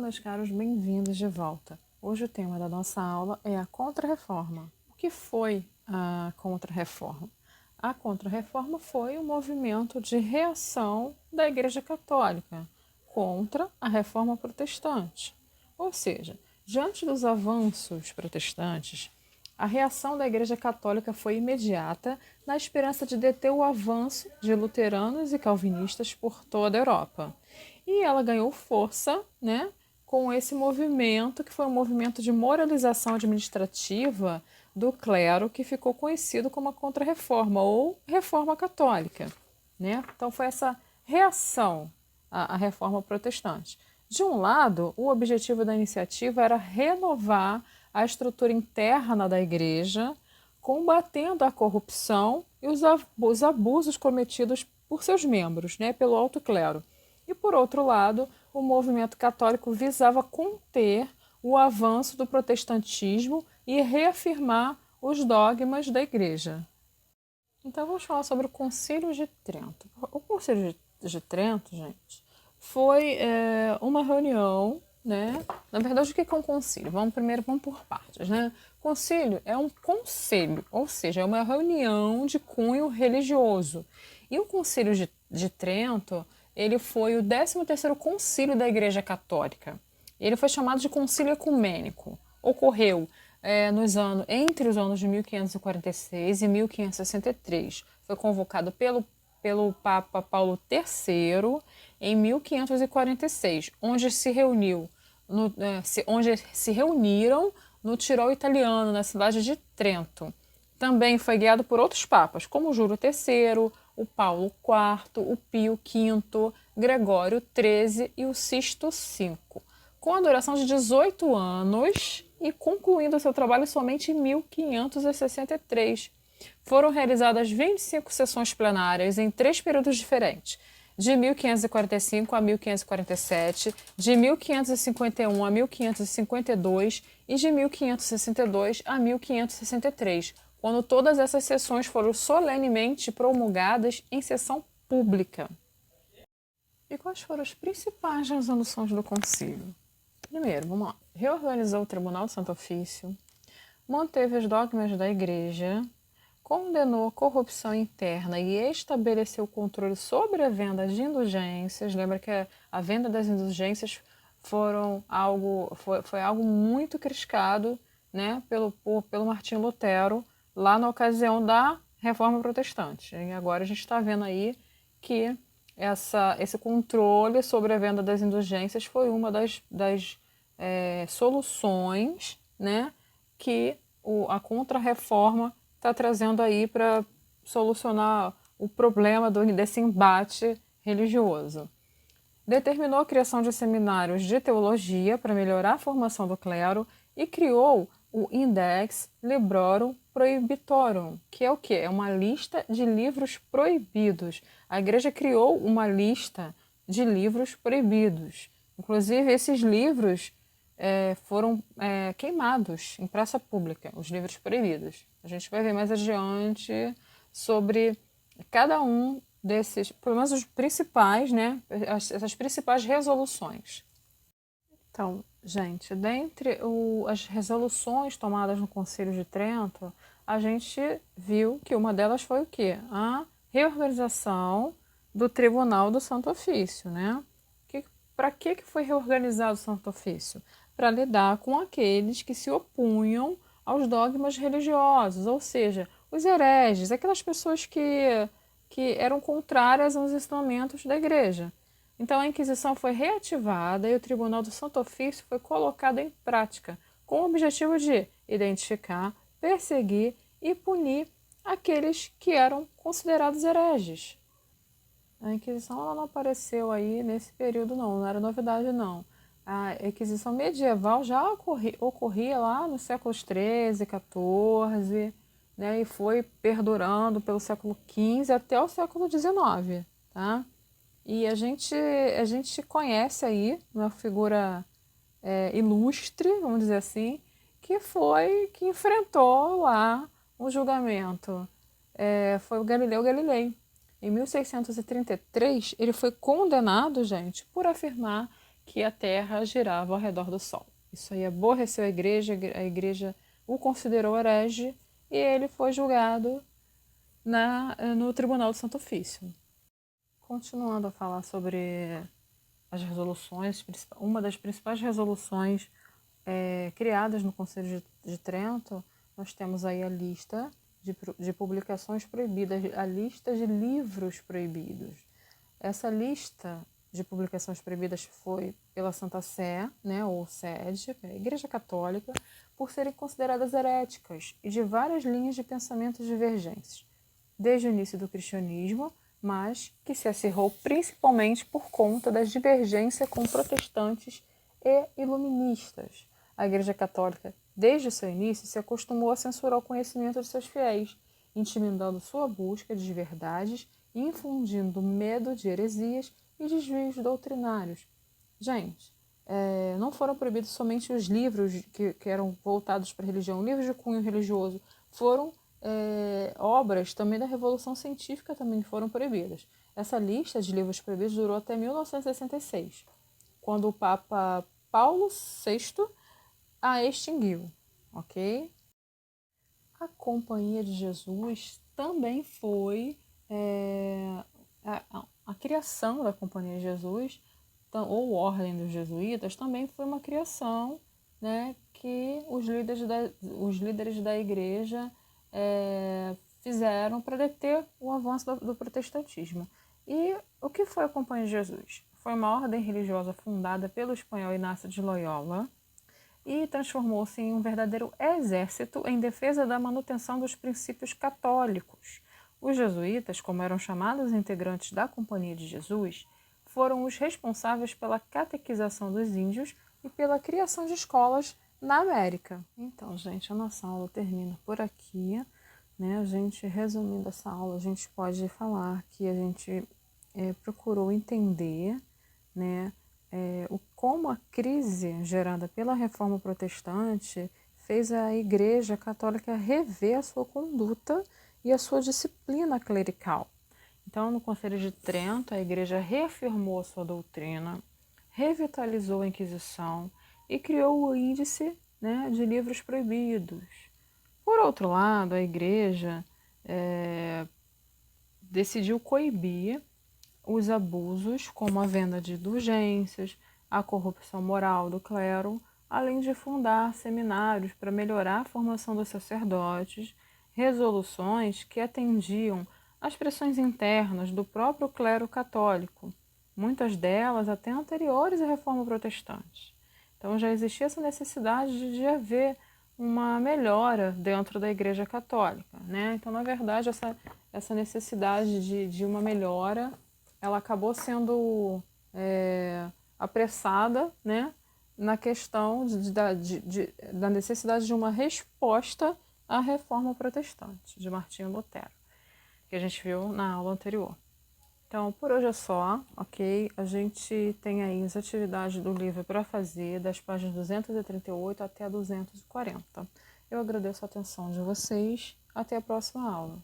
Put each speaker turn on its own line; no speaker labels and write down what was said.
meus caros, bem-vindos de volta. Hoje o tema da nossa aula é a Contra-Reforma. O que foi a Contra-Reforma? A Contra-Reforma foi um movimento de reação da Igreja Católica contra a Reforma Protestante. Ou seja, diante dos avanços protestantes, a reação da Igreja Católica foi imediata, na esperança de deter o avanço de luteranos e calvinistas por toda a Europa. E ela ganhou força, com esse movimento, que foi um movimento de moralização administrativa do clero, que ficou conhecido como a Contra-Reforma ou Reforma Católica. Então foi essa reação à Reforma Protestante. De um lado, o objetivo da iniciativa era renovar a estrutura interna da igreja, combatendo a corrupção e os abusos cometidos por seus membros, pelo alto clero. E, por outro lado, o movimento católico visava conter o avanço do protestantismo e reafirmar os dogmas da igreja. Então, vamos falar sobre o Concílio de Trento. O Concílio de Trento, gente, foi uma reunião, Na verdade, o que é um concílio? Vamos por partes, Concílio é um conselho, ou seja, é uma reunião de cunho religioso. E o Concílio de Trento, ele foi o 13º concílio da Igreja Católica. Ele foi chamado de Concílio Ecumênico. Ocorreu entre os anos de 1546 e 1563. Foi convocado pelo Papa Paulo III em 1546, onde se reuniram no Tirol italiano, na cidade de Trento. Também foi guiado por outros papas, como o Júlio III, o Paulo IV, o Pio V, Gregório XIII e o Sisto V, com a duração de 18 anos e concluindo seu trabalho somente em 1563. Foram realizadas 25 sessões plenárias em 3 períodos diferentes, de 1545 a 1547, de 1551 a 1552 e de 1562 a 1563, quando todas essas sessões foram solenemente promulgadas em sessão pública. E quais foram as principais resoluções do concílio? Primeiro, vamos lá. Reorganizou o Tribunal do Santo Ofício, manteve os dogmas da Igreja, condenou a corrupção interna e estabeleceu controle sobre a venda de indulgências. Lembra que a venda das indulgências foi algo muito criticado, pelo Martinho Lutero, lá na ocasião da Reforma Protestante. E agora a gente está vendo aí que esse controle sobre a venda das indulgências foi uma das soluções, que a Contra-Reforma está trazendo aí para solucionar o problema desse embate religioso. Determinou a criação de seminários de teologia para melhorar a formação do clero e criou o Index Librorum Prohibitorum, que é o quê? É uma lista de livros proibidos. A igreja criou uma lista de livros proibidos. Inclusive, esses livros foram queimados em praça pública, os livros proibidos. A gente vai ver mais adiante sobre cada um desses, pelo menos os principais, essas principais resoluções. Então, gente, dentre as resoluções tomadas no Concílio de Trento, a gente viu que uma delas foi o quê? A reorganização do Tribunal do Santo Ofício, Para que foi reorganizado o Santo Ofício? Para lidar com aqueles que se opunham aos dogmas religiosos, ou seja, os hereges, aquelas pessoas que eram contrárias aos ensinamentos da igreja. Então a Inquisição foi reativada e o Tribunal do Santo Ofício foi colocado em prática, com o objetivo de identificar, perseguir e punir aqueles que eram considerados hereges. A Inquisição ela não apareceu aí nesse período não era novidade não. A Inquisição medieval já ocorria lá nos séculos XIII, XIV, e foi perdurando pelo século XV até o século XIX, tá? E a gente conhece aí uma figura ilustre, vamos dizer assim, que enfrentou lá um julgamento. Foi o Galileu Galilei. Em 1633, ele foi condenado, gente, por afirmar que a Terra girava ao redor do Sol. Isso aí aborreceu a igreja o considerou herege e ele foi julgado no Tribunal do Santo Ofício. Continuando a falar sobre as resoluções, uma das principais resoluções criadas no Conselho de Trento, nós temos aí a lista de publicações proibidas, a lista de livros proibidos. Essa lista de publicações proibidas foi pela Santa Sé, né, ou sede, a Igreja Católica, por serem consideradas heréticas e de várias linhas de pensamento divergentes, desde o início do cristianismo, mas que se acirrou principalmente por conta das divergências com protestantes e iluministas. A Igreja Católica, desde o seu início, se acostumou a censurar o conhecimento de seus fiéis, intimidando sua busca de verdades e infundindo medo de heresias e desvios doutrinários. Gente, não foram proibidos somente os livros que eram voltados para a religião, livros de cunho religioso, foram obras também da Revolução Científica também foram proibidas. Essa lista de livros proibidos durou até 1966, quando o Papa Paulo VI a extinguiu, ok? A Companhia de Jesus também foi a criação da Companhia de Jesus, ou Ordem dos Jesuítas, também foi uma criação, né, que os líderes da igreja fizeram para deter o avanço do protestantismo. E o que foi a Companhia de Jesus? Foi uma ordem religiosa fundada pelo espanhol Inácio de Loyola e transformou-se em um verdadeiro exército em defesa da manutenção dos princípios católicos. Os jesuítas, como eram chamados integrantes da Companhia de Jesus, foram os responsáveis pela catequização dos índios e pela criação de escolas na América. Então, gente, a nossa aula termina por aqui, né? A gente, resumindo essa aula, a gente pode falar que a gente procurou entender, né, como a crise gerada pela Reforma Protestante fez a Igreja Católica rever a sua conduta e a sua disciplina clerical. Então, no Conselho de Trento, a Igreja reafirmou a sua doutrina, revitalizou a Inquisição e criou o índice, né, de livros proibidos. Por outro lado, a Igreja decidiu coibir os abusos, como a venda de indulgências, a corrupção moral do clero, além de fundar seminários para melhorar a formação dos sacerdotes, resoluções que atendiam às pressões internas do próprio clero católico, muitas delas até anteriores à Reforma Protestante. Então já existia essa necessidade de haver uma melhora dentro da Igreja Católica, né? Então, na verdade, essa necessidade de uma melhora, ela acabou sendo apressada, né, na questão da necessidade de uma resposta à Reforma Protestante de Martinho Lutero, que a gente viu na aula anterior. Então, por hoje é só, ok? A gente tem aí as atividades do livro para fazer, das páginas 238 até 240. Eu agradeço a atenção de vocês. Até a próxima aula.